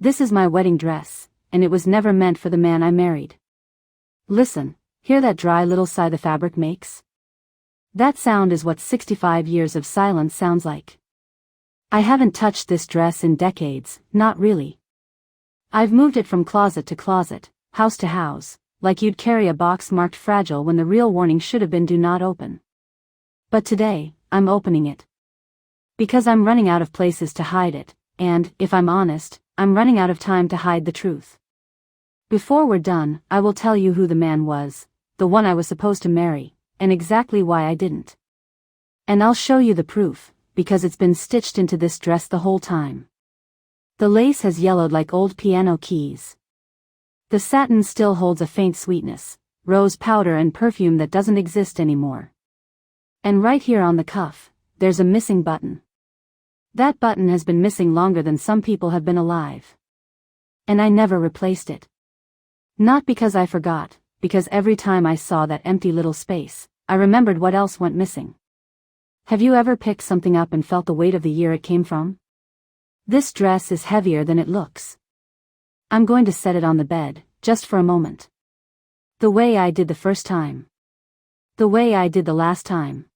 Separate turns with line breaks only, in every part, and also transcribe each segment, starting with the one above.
This is my wedding dress, and it was never meant for the man I married. Listen, hear that dry little sigh the fabric makes? That sound is what 65 years of silence sounds like. I haven't touched this dress in decades, not really. I've moved it from closet to closet, house to house, like you'd carry a box marked fragile when the real warning should have been do not open. But today, I'm opening it. Because I'm running out of places to hide it, and, if I'm honest, I'm running out of time to hide the truth. Before we're done, I will tell you who the man was, the one I was supposed to marry, and exactly why I didn't. And I'll show you the proof, because it's been stitched into this dress the whole time. The lace has yellowed like old piano keys. The satin still holds a faint sweetness, rose powder and perfume that doesn't exist anymore. And right here on the cuff, there's a missing button. That button has been missing longer than some people have been alive. And I never replaced it. Not because I forgot, because every time I saw that empty little space, I remembered what else went missing. Have you ever picked something up and felt the weight of the year it came from? This dress is heavier than it looks. I'm going to set it on the bed, just for a moment. The way I did the first time. The way I did the last time.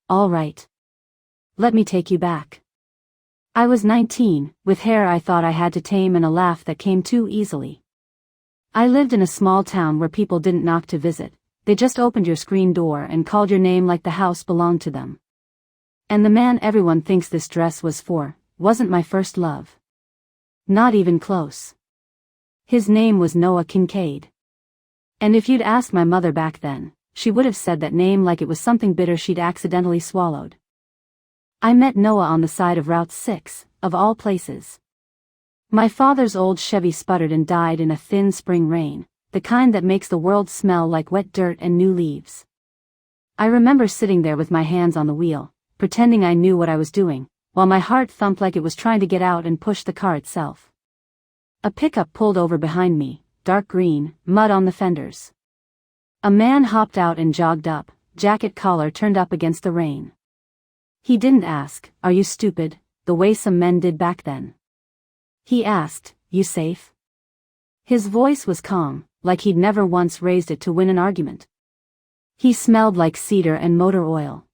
All right. Let me take you back. I was 19, with hair I thought I had to tame and a laugh that came too easily. I lived in a small town where people didn't knock to visit, they just opened your screen door and called your name like the house belonged to them. And the man everyone thinks this dress was for, wasn't my first love. Not even close. His name was Noah Kincaid. And if you'd asked my mother back then, she would have said that name like it was something bitter she'd accidentally swallowed. I met Noah on the side of Route 6, of all places. My father's old Chevy sputtered and died in a thin spring rain, the kind that makes the world smell like wet dirt and new leaves. I remember sitting there with my hands on the wheel, pretending I knew what I was doing, while my heart thumped like it was trying to get out and push the car itself. A pickup pulled over behind me, dark green, mud on the fenders. A man hopped out and jogged up, jacket collar turned up against the rain. He didn't ask, "Are you stupid?" the way some men did back then. He asked, "You safe?" His voice was calm, like he'd never once raised it to win an argument. He smelled like cedar and motor oil.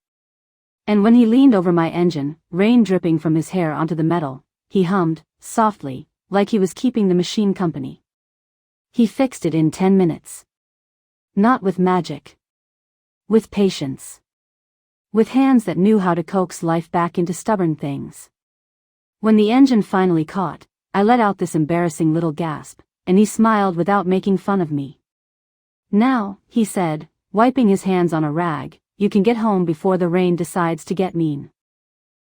And when he leaned over my engine, rain dripping from his hair onto the metal, he hummed, softly, like he was keeping the machine company. He fixed it in 10 minutes. Not with magic. With patience. With hands that knew how to coax life back into stubborn things. When the engine finally caught, I let out this embarrassing little gasp, and he smiled without making fun of me. "Now," he said, wiping his hands on a rag, "you can get home before the rain decides to get mean."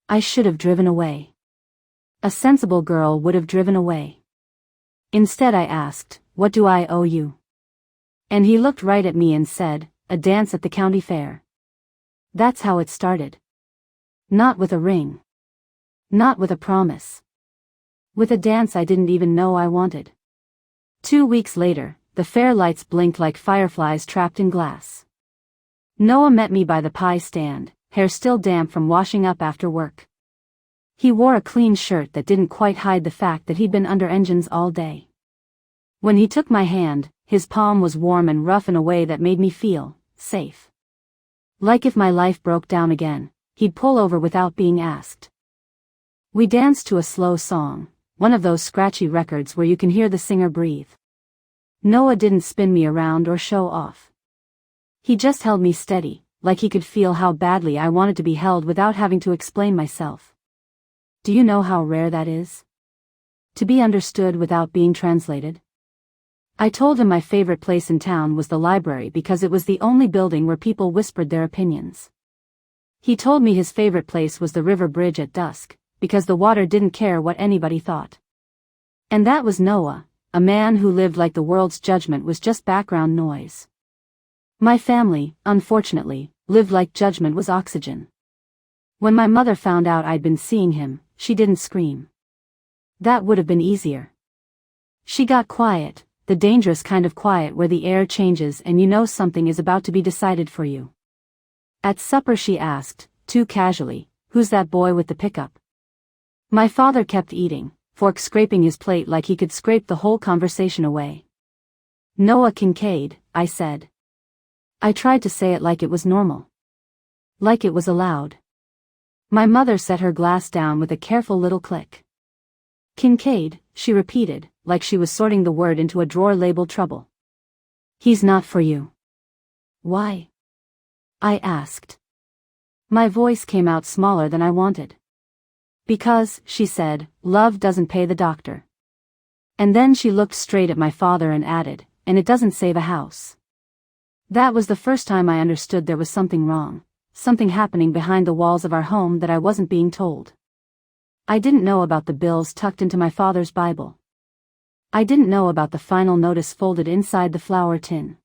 I should have driven away. A sensible girl would have driven away. Instead I asked, "What do I owe you?" And he looked right at me and said, "A dance at the county fair." That's how it started. Not with a ring. Not with a promise. With a dance I didn't even know I wanted. 2 weeks later, the fair lights blinked like fireflies trapped in glass. Noah met me by the pie stand, hair still damp from washing up after work. He wore a clean shirt that didn't quite hide the fact that he'd been under engines all day. When he took my hand, his palm was warm and rough in a way that made me feel safe. Like if my life broke down again, he'd pull over without being asked. We danced to a slow song, one of those scratchy records where you can hear the singer breathe. Noah didn't spin me around or show off. He just held me steady, like he could feel how badly I wanted to be held without having to explain myself. Do you know how rare that is? To be understood without being translated? I told him my favorite place in town was the library because it was the only building where people whispered their opinions. He told me his favorite place was the river bridge at dusk, because the water didn't care what anybody thought. And that was Noah, a man who lived like the world's judgment was just background noise. My family, unfortunately, lived like judgment was oxygen. When my mother found out I'd been seeing him, she didn't scream. That would have been easier. She got quiet, the dangerous kind of quiet where the air changes and you know something is about to be decided for you. At supper she asked, too casually, "Who's that boy with the pickup?" My father kept eating, fork scraping his plate like he could scrape the whole conversation away. "Noah Kincaid," I said. I tried to say it like it was normal. Like it was allowed. My mother set her glass down with a careful little click. "Kincaid," she repeated, like she was sorting the word into a drawer labeled trouble. "He's not for you." "Why?" I asked. My voice came out smaller than I wanted. "Because," she said, "love doesn't pay the doctor." And then she looked straight at my father and added, "And it doesn't save a house." That was the first time I understood there was something wrong, something happening behind the walls of our home that I wasn't being told. I didn't know about the bills tucked into my father's Bible. I didn't know about the final notice folded inside the flour tin.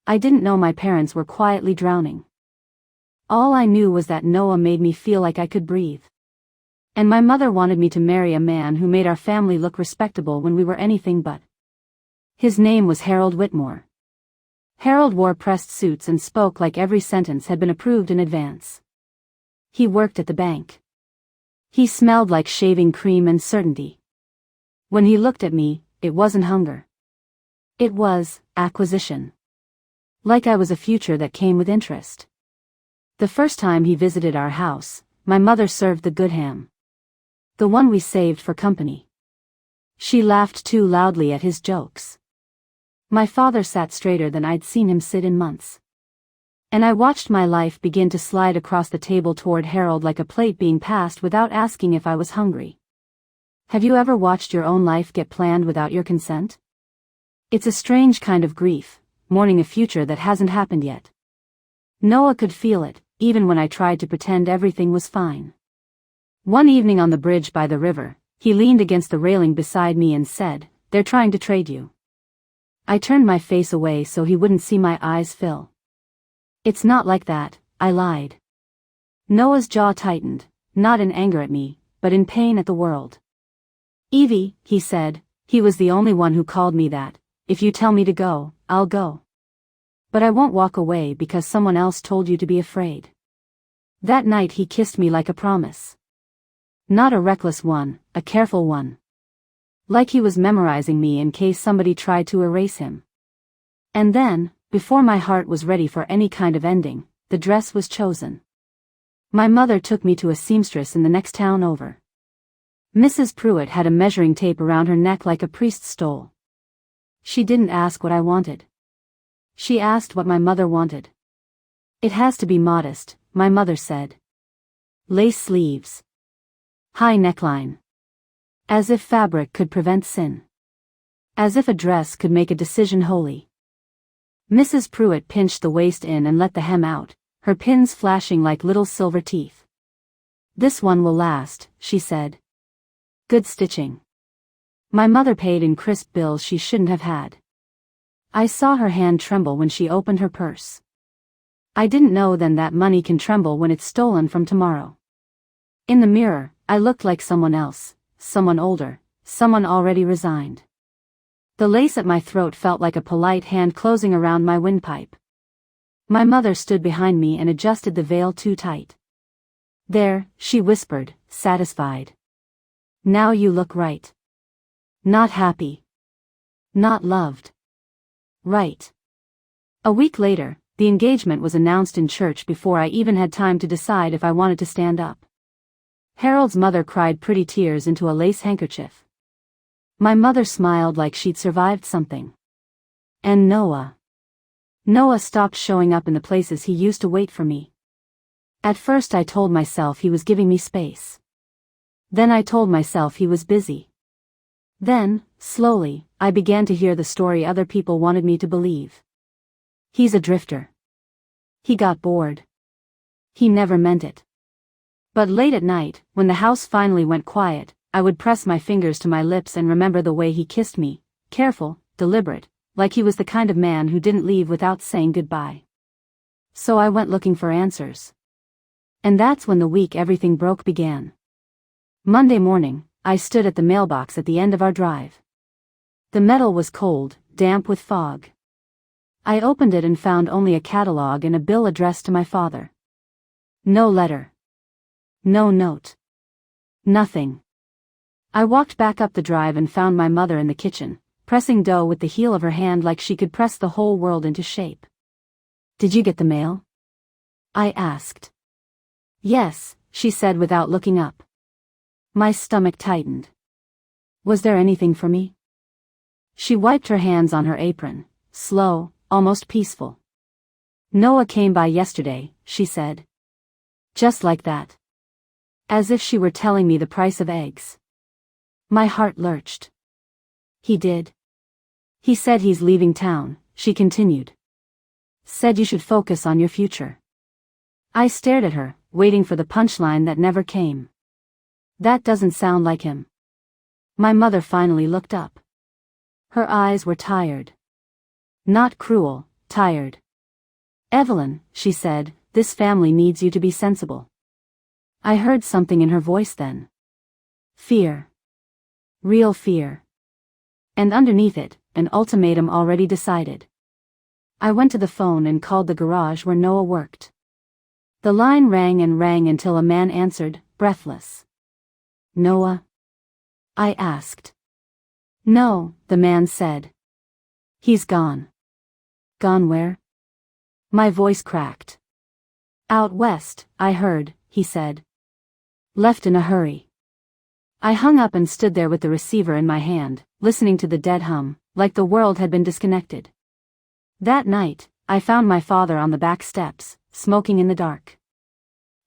I didn't know my parents were quietly drowning. All I knew was that Noah made me feel like I could breathe. And my mother wanted me to marry a man who made our family look respectable when we were anything but. His name was Harold Whitmore. Harold wore pressed suits and spoke like every sentence had been approved in advance. He worked at the bank. He smelled like shaving cream and certainty. When he looked at me, it wasn't hunger. It was acquisition. Like I was a future that came with interest. The first time he visited our house, my mother served the good ham. The one we saved for company. She laughed too loudly at his jokes. My father sat straighter than I'd seen him sit in months. And I watched my life begin to slide across the table toward Harold like a plate being passed without asking if I was hungry. Have you ever watched your own life get planned without your consent? It's a strange kind of grief, mourning a future that hasn't happened yet. Noah could feel it, even when I tried to pretend everything was fine. One evening on the bridge by the river, he leaned against the railing beside me and said, "They're trying to trade you." I turned my face away so he wouldn't see my eyes fill. "It's not like that," I lied. Noah's jaw tightened, not in anger at me, but in pain at the world. "Evie," he said, he was the only one who called me that, "if you tell me to go, I'll go. But I won't walk away because someone else told you to be afraid." That night he kissed me like a promise. Not a reckless one, a careful one. Like he was memorizing me in case somebody tried to erase him. And then, before my heart was ready for any kind of ending, the dress was chosen. My mother took me to a seamstress in the next town over. Mrs. Pruitt had a measuring tape around her neck like a priest's stole. She didn't ask what I wanted. She asked what my mother wanted. "It has to be modest," my mother said. "Lace sleeves. High neckline. As if fabric could prevent sin. As if a dress could make a decision holy." Mrs. Pruitt pinched the waist in and let the hem out, her pins flashing like little silver teeth. "This one will last," she said. "Good stitching." My mother paid in crisp bills she shouldn't have had. I saw her hand tremble when she opened her purse. I didn't know then that money can tremble when it's stolen from tomorrow. In the mirror, I looked like someone else. Someone older, someone already resigned. The lace at my throat felt like a polite hand closing around my windpipe. My mother stood behind me and adjusted the veil too tight. "There," she whispered, satisfied. "Now you look right. Not happy. Not loved. Right." A week later, the engagement was announced in church before I even had time to decide if I wanted to stand up. Harold's mother cried pretty tears into a lace handkerchief. My mother smiled like she'd survived something. And Noah. Noah stopped showing up in the places he used to wait for me. At first I told myself he was giving me space. Then I told myself he was busy. Then, slowly, I began to hear the story other people wanted me to believe. He's a drifter. He got bored. He never meant it. But late at night, when the house finally went quiet, I would press my fingers to my lips and remember the way he kissed me, careful, deliberate, like he was the kind of man who didn't leave without saying goodbye. So I went looking for answers. And that's when the week everything broke began. Monday morning, I stood at the mailbox at the end of our drive. The metal was cold, damp with fog. I opened it and found only a catalog and a bill addressed to my father. No letter. No note. Nothing. I walked back up the drive and found my mother in the kitchen, pressing dough with the heel of her hand like she could press the whole world into shape. "Did you get the mail?" I asked. "Yes," she said without looking up. My stomach tightened. "Was there anything for me?" She wiped her hands on her apron, slow, almost peaceful. "Noah came by yesterday," she said. Just like that. As if she were telling me the price of eggs. My heart lurched. "He did. He said he's leaving town," she continued. "Said you should focus on your future." I stared at her, waiting for the punchline that never came. "That doesn't sound like him." My mother finally looked up. Her eyes were tired. Not cruel, tired. "Evelyn," she said, "this family needs you to be sensible." I heard something in her voice then. Fear. Real fear. And underneath it, an ultimatum already decided. I went to the phone and called the garage where Noah worked. The line rang and rang until a man answered, breathless. "Noah?" I asked. "No," the man said. "He's gone." "Gone where?" My voice cracked. "Out west, I heard," he said. "Left in a hurry." I hung up and stood there with the receiver in my hand, listening to the dead hum, like the world had been disconnected. That night, I found my father on the back steps, smoking in the dark.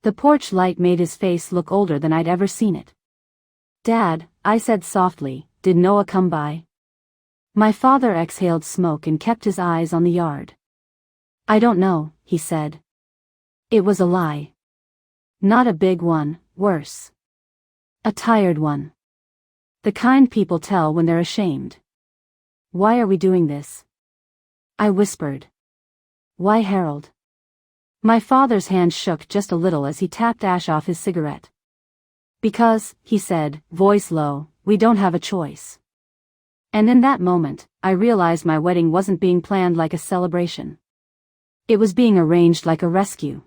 The porch light made his face look older than I'd ever seen it. "Dad," I said softly, "did Noah come by?" My father exhaled smoke and kept his eyes on the yard. "I don't know," he said. It was a lie. Not a big one, worse. A tired one. The kind people tell when they're ashamed. "Why are we doing this?" I whispered. "Why Harold?" My father's hand shook just a little as he tapped ash off his cigarette. "Because," he said, voice low, "we don't have a choice." And in that moment, I realized my wedding wasn't being planned like a celebration. It was being arranged like a rescue.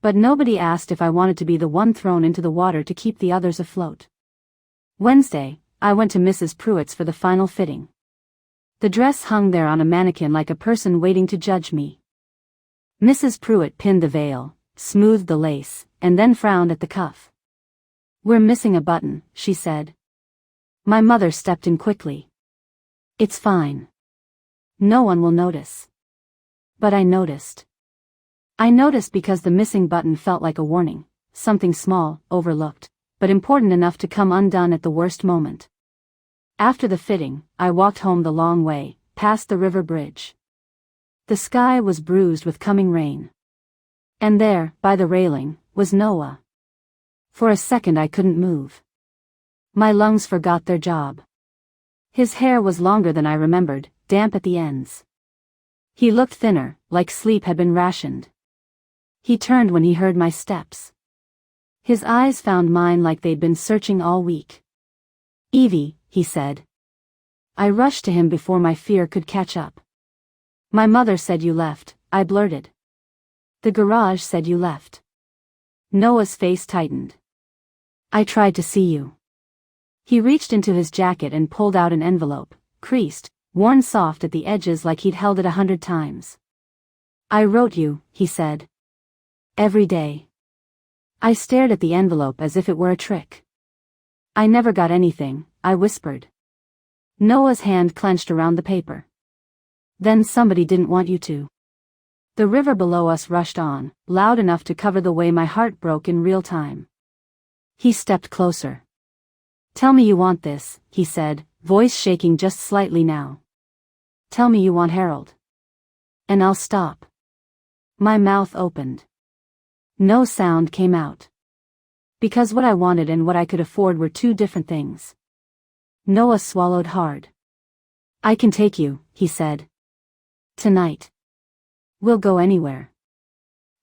But nobody asked if I wanted to be the one thrown into the water to keep the others afloat. Wednesday, I went to Mrs. Pruitt's for the final fitting. The dress hung there on a mannequin like a person waiting to judge me. Mrs. Pruitt pinned the veil, smoothed the lace, and then frowned at the cuff. "We're missing a button," she said. My mother stepped in quickly. "It's fine. No one will notice." But I noticed. I noticed because the missing button felt like a warning, something small, overlooked, but important enough to come undone at the worst moment. After the fitting, I walked home the long way, past the river bridge. The sky was bruised with coming rain. And there, by the railing, was Noah. For a second I couldn't move. My lungs forgot their job. His hair was longer than I remembered, damp at the ends. He looked thinner, like sleep had been rationed. He turned when he heard my steps. His eyes found mine like they'd been searching all week. "Evie," he said. I rushed to him before my fear could catch up. "My mother said you left," I blurted. "The garage said you left." Noah's face tightened. "I tried to see you." He reached into his jacket and pulled out an envelope, creased, worn soft at the edges like he'd held it 100 times. "I wrote you," he said. "Every day." I stared at the envelope as if it were a trick. "I never got anything," I whispered. Noah's hand clenched around the paper. "Then somebody didn't want you to." The river below us rushed on, loud enough to cover the way my heart broke in real time. He stepped closer. "Tell me you want this," he said, voice shaking just slightly now. "Tell me you want Harold. And I'll stop." My mouth opened. No sound came out. Because what I wanted and what I could afford were two different things. Noah swallowed hard. "I can take you," he said. "Tonight. We'll go anywhere.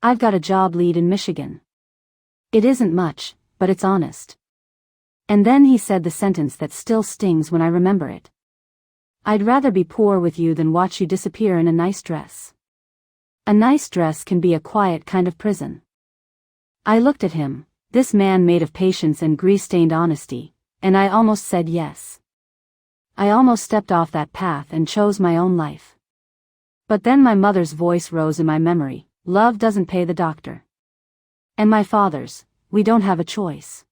I've got a job lead in Michigan. It isn't much, but it's honest." And then he said the sentence that still stings when I remember it. "I'd rather be poor with you than watch you disappear in a nice dress." A nice dress can be a quiet kind of prison. I looked at him, this man made of patience and grease-stained honesty, and I almost said yes. I almost stepped off that path and chose my own life. But then my mother's voice rose in my memory. Love doesn't pay the doctor. And my father's, we don't have a choice.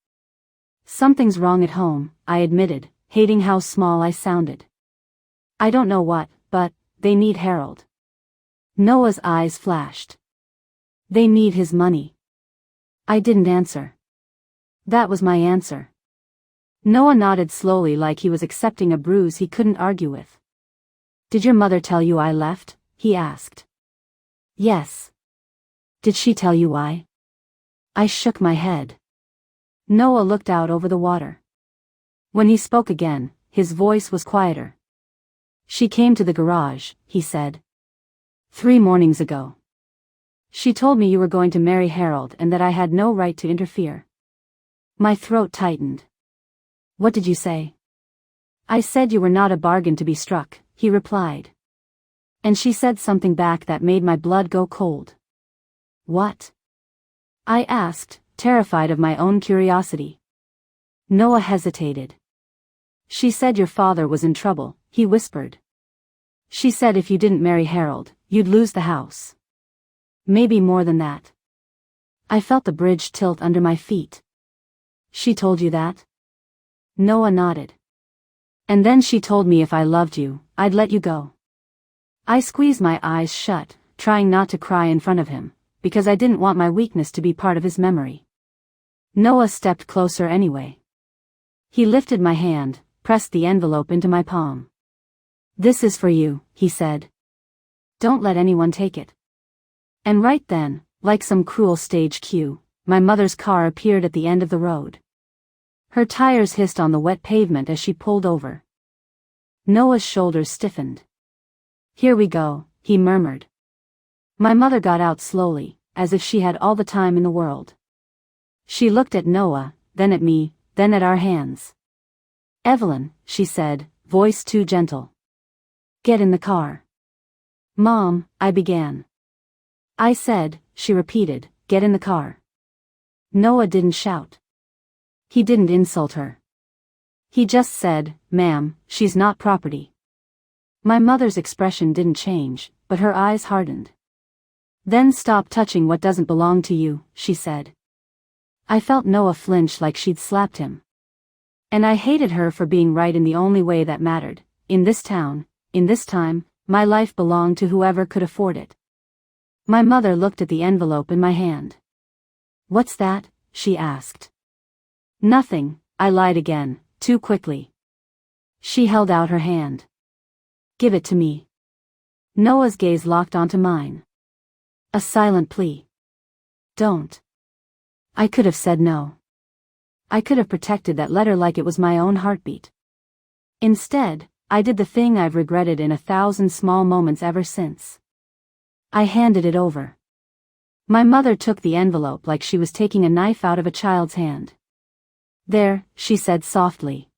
Something's wrong at home, I admitted, hating how small I sounded. I don't know what, but they need Harold. Noah's eyes flashed. They need his money. I didn't answer. That was my answer. Noah nodded slowly like he was accepting a bruise he couldn't argue with. Did your mother tell you I left? He asked. Yes. Did she tell you why? I shook my head. Noah looked out over the water. When he spoke again, his voice was quieter. She came to the garage, he said. 3 mornings ago. She told me you were going to marry Harold and that I had no right to interfere. My throat tightened. What did you say? I said you were not a bargain to be struck, he replied. And she said something back that made my blood go cold. What? I asked, terrified of my own curiosity. Noah hesitated. She said your father was in trouble, he whispered. She said if you didn't marry Harold, you'd lose the house. Maybe more than that. I felt the bridge tilt under my feet. She told you that? Noah nodded. And then she told me if I loved you, I'd let you go. I squeezed my eyes shut, trying not to cry in front of him, because I didn't want my weakness to be part of his memory. Noah stepped closer anyway. He lifted my hand, pressed the envelope into my palm. This is for you, he said. Don't let anyone take it. And right then, like some cruel stage cue, my mother's car appeared at the end of the road. Her tires hissed on the wet pavement as she pulled over. Noah's shoulders stiffened. Here we go, he murmured. My mother got out slowly, as if she had all the time in the world. She looked at Noah, then at me, then at our hands. Evelyn, she said, voice too gentle. Get in the car. Mom, I began. I said, she repeated, get in the car. Noah didn't shout. He didn't insult her. He just said, ma'am, she's not property. My mother's expression didn't change, but her eyes hardened. Then stop touching what doesn't belong to you, she said. I felt Noah flinch like she'd slapped him. And I hated her for being right in the only way that mattered. In this town, in this time, my life belonged to whoever could afford it. My mother looked at the envelope in my hand. What's that? She asked. Nothing, I lied again, too quickly. She held out her hand. Give it to me. Noah's gaze locked onto mine. A silent plea. Don't. I could have said no. I could have protected that letter like it was my own heartbeat. Instead, I did the thing I've regretted in 1,000 small moments ever since. I handed it over. My mother took the envelope like she was taking a knife out of a child's hand. There, she said softly.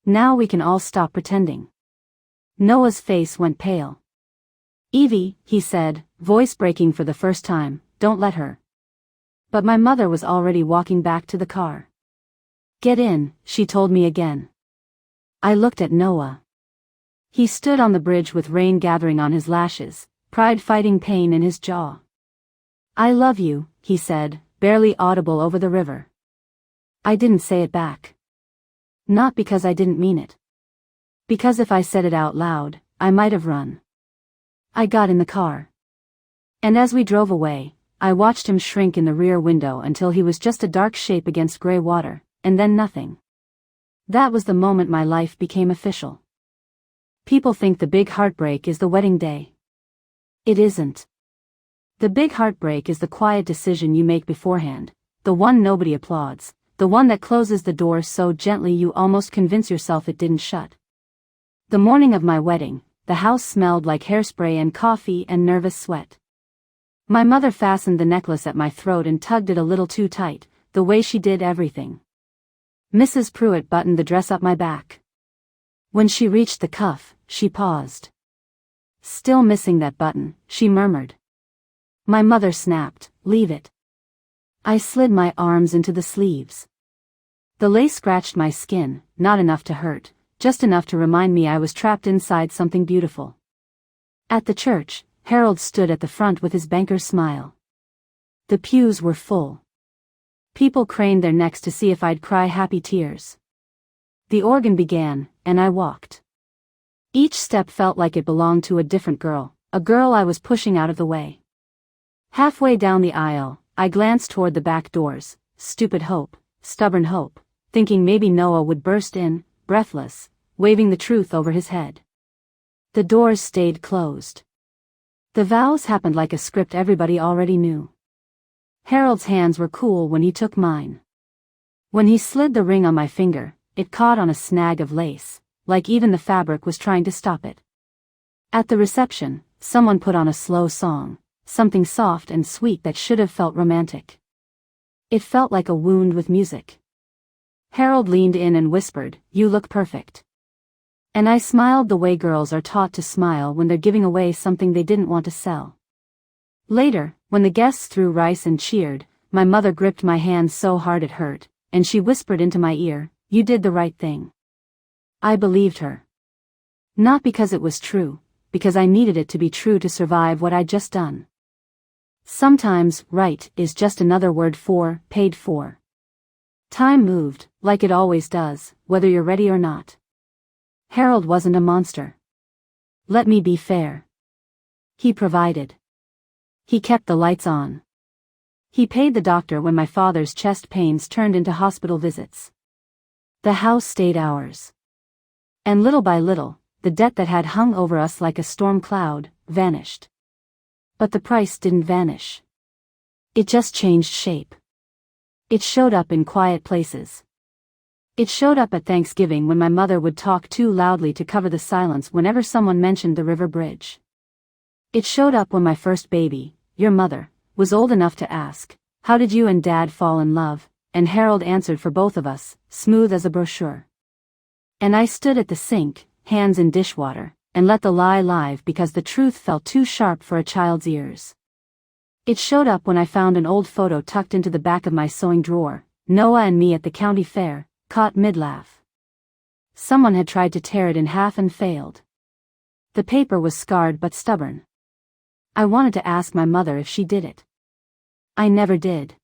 Now we can all stop pretending. Noah's face went pale. Evie, he said, voice breaking for the first time, don't let her. But my mother was already walking back to the car. Get in, she told me again. I looked at Noah. He stood on the bridge with rain gathering on his lashes, pride fighting pain in his jaw. I love you, he said, barely audible over the river. I didn't say it back. Not because I didn't mean it. Because if I said it out loud, I might have run. I got in the car. And as we drove away, I watched him shrink in the rear window until he was just a dark shape against gray water, and then nothing. That was the moment my life became official. People think the big heartbreak is the wedding day. It isn't. The big heartbreak is the quiet decision you make beforehand, the one nobody applauds, the one that closes the door so gently you almost convince yourself it didn't shut. The morning of my wedding, the house smelled like hairspray and coffee and nervous sweat. My mother fastened the necklace at my throat and tugged it a little too tight, the way she did everything. Mrs. Pruitt buttoned the dress up my back. When she reached the cuff, she paused. Still missing that button, she murmured. My mother snapped, leave it. I slid my arms into the sleeves. The lace scratched my skin, not enough to hurt, just enough to remind me I was trapped inside something beautiful. At the church, Harold stood at the front with his banker's smile. The pews were full. People craned their necks to see if I'd cry happy tears. The organ began, and I walked. Each step felt like it belonged to a different girl, a girl I was pushing out of the way. Halfway down the aisle, I glanced toward the back doors, stupid hope, stubborn hope, thinking maybe Noah would burst in, breathless, waving the truth over his head. The doors stayed closed. The vows happened like a script everybody already knew. Harold's hands were cool when he took mine. When he slid the ring on my finger, it caught on a snag of lace, like even the fabric was trying to stop it. At the reception, someone put on a slow song, something soft and sweet that should have felt romantic. It felt like a wound with music. Harold leaned in and whispered, "You look perfect." And I smiled the way girls are taught to smile when they're giving away something they didn't want to sell. Later, when the guests threw rice and cheered, my mother gripped my hand so hard it hurt, and she whispered into my ear, "You did the right thing." I believed her. Not because it was true, because I needed it to be true to survive what I'd just done. Sometimes, right is just another word for, paid for. Time moved, like it always does, whether you're ready or not. Harold wasn't a monster. Let me be fair. He provided. He kept the lights on. He paid the doctor when my father's chest pains turned into hospital visits. The house stayed ours. And little by little, the debt that had hung over us like a storm cloud, vanished. But the price didn't vanish. It just changed shape. It showed up in quiet places. It showed up at Thanksgiving when my mother would talk too loudly to cover the silence whenever someone mentioned the river bridge. It showed up when my first baby, your mother, was old enough to ask, "How did you and Dad fall in love?" And Harold answered for both of us, smooth as a brochure. And I stood at the sink, hands in dishwater, and let the lie live because the truth felt too sharp for a child's ears. It showed up when I found an old photo tucked into the back of my sewing drawer, Noah and me at the county fair, caught mid-laugh. Someone had tried to tear it in half and failed. The paper was scarred but stubborn. I wanted to ask my mother if she did it. I never did.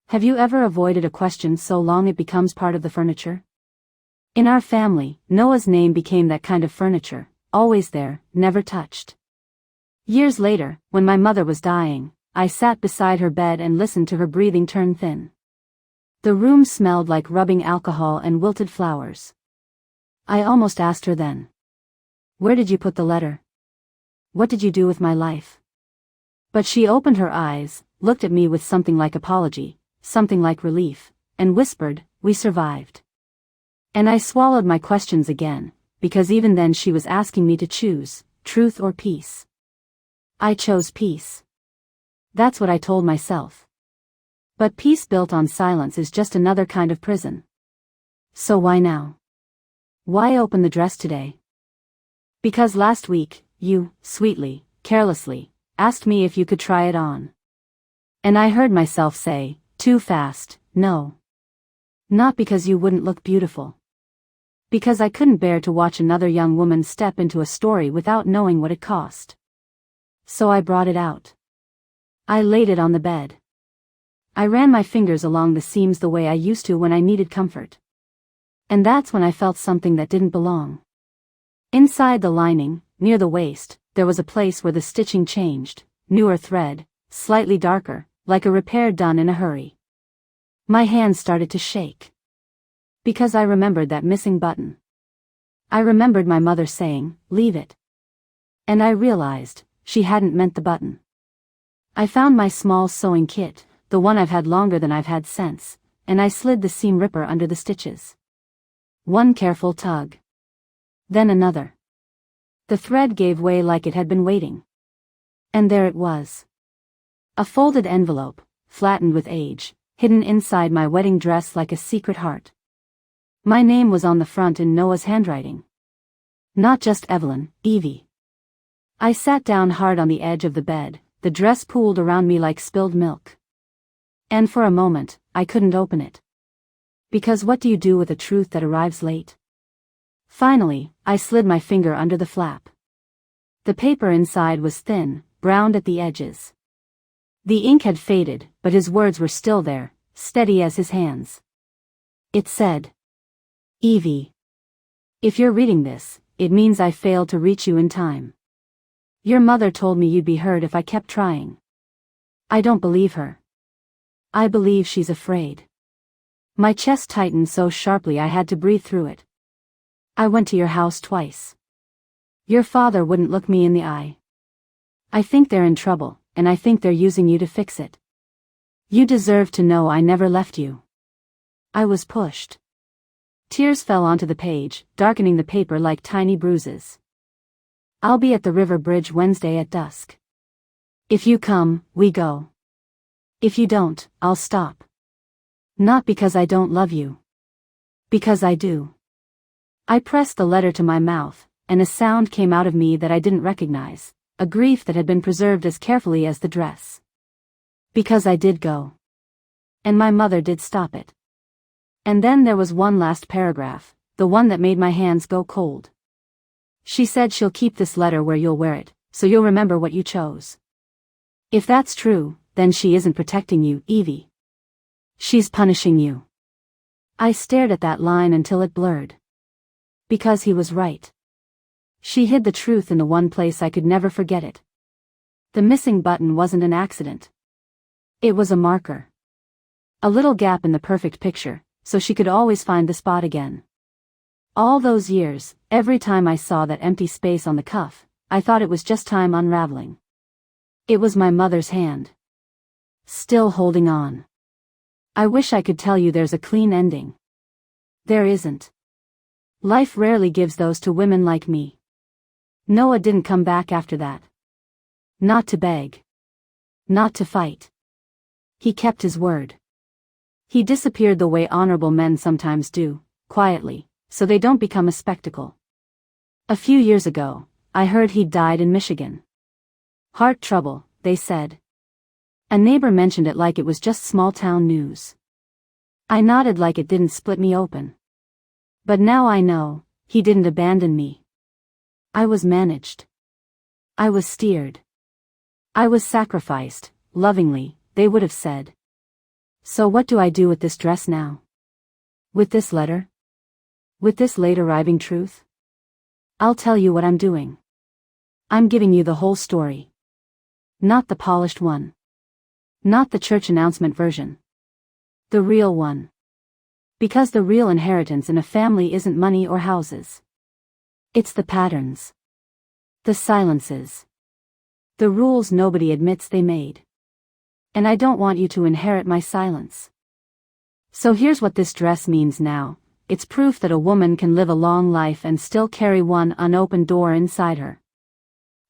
Have you ever avoided a question so long it becomes part of the furniture? In our family, Noah's name became that kind of furniture, always there, never touched. Years later, when my mother was dying, I sat beside her bed and listened to her breathing turn thin. The room smelled like rubbing alcohol and wilted flowers. I almost asked her then, "Where did you put the letter? What did you do with my life?" But she opened her eyes, looked at me with something like apology, something like relief, and whispered, "We survived." And I swallowed my questions again, because even then she was asking me to choose, truth or peace. I chose peace. That's what I told myself. But peace built on silence is just another kind of prison. So why now? Why open the dress today? Because last week, you, sweetly, carelessly, asked me if you could try it on. And I heard myself say, too fast, no. Not because you wouldn't look beautiful. Because I couldn't bear to watch another young woman step into a story without knowing what it cost. So I brought it out. I laid it on the bed. I ran my fingers along the seams the way I used to when I needed comfort. And that's when I felt something that didn't belong. Inside the lining, near the waist, there was a place where the stitching changed, newer thread, slightly darker, like a repair done in a hurry. My hands started to shake. Because I remembered that missing button. I remembered my mother saying, "Leave it." And I realized, she hadn't meant the button. I found my small sewing kit, the one I've had longer than I've had sense, and I slid the seam ripper under the stitches. One careful tug. Then another. The thread gave way like it had been waiting. And there it was. A folded envelope, flattened with age, hidden inside my wedding dress like a secret heart. My name was on the front in Noah's handwriting. Not just Evelyn, Evie. I sat down hard on the edge of the bed, the dress pooled around me like spilled milk. And for a moment, I couldn't open it. Because what do you do with a truth that arrives late? Finally, I slid my finger under the flap. The paper inside was thin, browned at the edges. The ink had faded, but his words were still there, steady as his hands. It said, "Evie. If you're reading this, it means I failed to reach you in time. Your mother told me you'd be heard if I kept trying. I don't believe her. I believe she's afraid." My chest tightened so sharply I had to breathe through it. "I went to your house twice. Your father wouldn't look me in the eye. I think they're in trouble, and I think they're using you to fix it. You deserve to know I never left you." I was pushed. Tears fell onto the page, darkening the paper like tiny bruises. "I'll be at the river bridge Wednesday at dusk. If you come, we go. If you don't, I'll stop. Not because I don't love you. Because I do." I pressed the letter to my mouth, and a sound came out of me that I didn't recognize, a grief that had been preserved as carefully as the dress. Because I did go. And my mother did stop it. And then there was one last paragraph, the one that made my hands go cold. She said she'll keep this letter where you'll wear it, so you'll remember what you chose. If that's true, then she isn't protecting you, Evie. She's punishing you. I stared at that line until it blurred. Because he was right. She hid the truth in the one place I could never forget it. The missing button wasn't an accident. It was a marker. A little gap in the perfect picture, so she could always find the spot again. All those years, every time I saw that empty space on the cuff, I thought it was just time unraveling. It was my mother's hand. Still holding on. I wish I could tell you there's a clean ending. There isn't. Life rarely gives those to women like me. Noah didn't come back after that. Not to beg. Not to fight. He kept his word. He disappeared the way honorable men sometimes do, quietly, so they don't become a spectacle. A few years ago, I heard he'd died in Michigan. Heart trouble, they said. A neighbor mentioned it like it was just small-town news. I nodded like it didn't split me open. But now I know, he didn't abandon me. I was managed. I was steered. I was sacrificed, lovingly, they would have said. So what do I do with this dress now? With this letter? With this late-arriving truth? I'll tell you what I'm doing. I'm giving you the whole story. Not the polished one. Not the church announcement version. The real one. Because the real inheritance in a family isn't money or houses. It's the patterns. The silences. The rules nobody admits they made. And I don't want you to inherit my silence. So here's what this dress means now. It's proof that a woman can live a long life and still carry one unopened door inside her.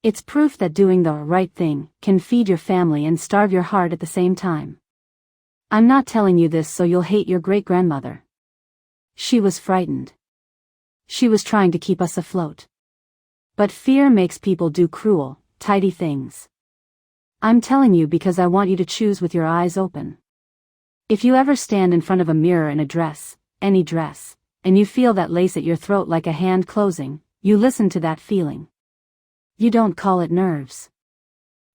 It's proof that doing the right thing can feed your family and starve your heart at the same time. I'm not telling you this so you'll hate your great-grandmother. She was frightened. She was trying to keep us afloat. But fear makes people do cruel, tidy things. I'm telling you because I want you to choose with your eyes open. If you ever stand in front of a mirror in a dress, any dress, and you feel that lace at your throat like a hand closing, you listen to that feeling. You don't call it nerves.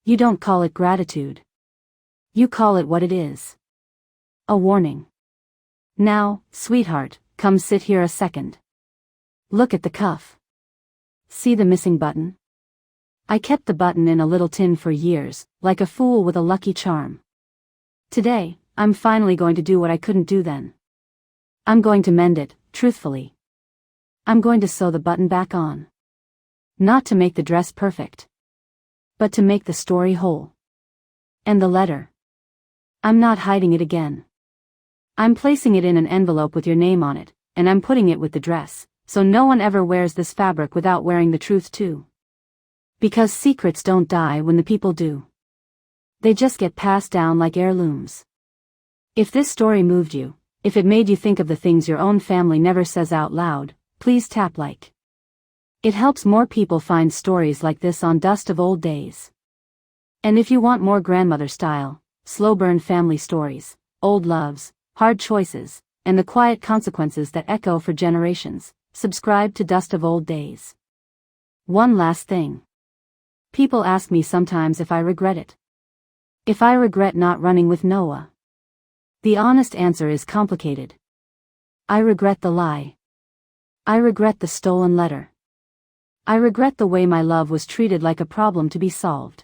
You don't call it gratitude. You call it what it is. A warning. Now, sweetheart, come sit here a second. Look at the cuff. See the missing button? I kept the button in a little tin for years, like a fool with a lucky charm. Today, I'm finally going to do what I couldn't do then. I'm going to mend it, truthfully. I'm going to sew the button back on. Not to make the dress perfect. But to make the story whole. And the letter. I'm not hiding it again. I'm placing it in an envelope with your name on it, and I'm putting it with the dress, so no one ever wears this fabric without wearing the truth too. Because secrets don't die when the people do. They just get passed down like heirlooms. If this story moved you, if it made you think of the things your own family never says out loud, please tap like. It helps more people find stories like this on Dust of Old Days. And if you want more grandmother style, slow burn family stories, old loves, hard choices, and the quiet consequences that echo for generations. Subscribe to Dust of Old Days. One last thing. People ask me sometimes if I regret it. If I regret not running with Noah. The honest answer is complicated. I regret the lie. I regret the stolen letter. I regret the way my love was treated like a problem to be solved.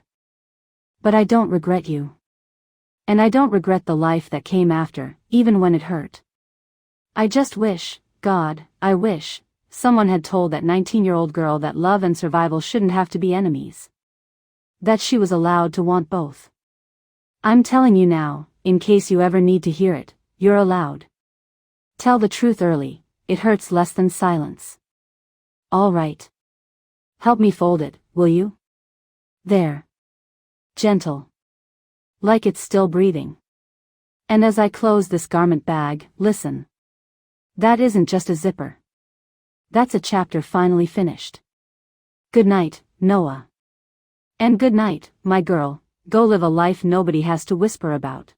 But I don't regret you. And I don't regret the life that came after, even when it hurt. I just wish, God, I wish, someone had told that 19-year-old girl that love and survival shouldn't have to be enemies. That she was allowed to want both. I'm telling you now, in case you ever need to hear it, you're allowed. Tell the truth early, it hurts less than silence. All right. Help me fold it, will you? There. Gentle. Like it's still breathing. And as I close this garment bag, listen. That isn't just a zipper. That's a chapter finally finished. Good night, Noah. And good night, my girl, go live a life nobody has to whisper about.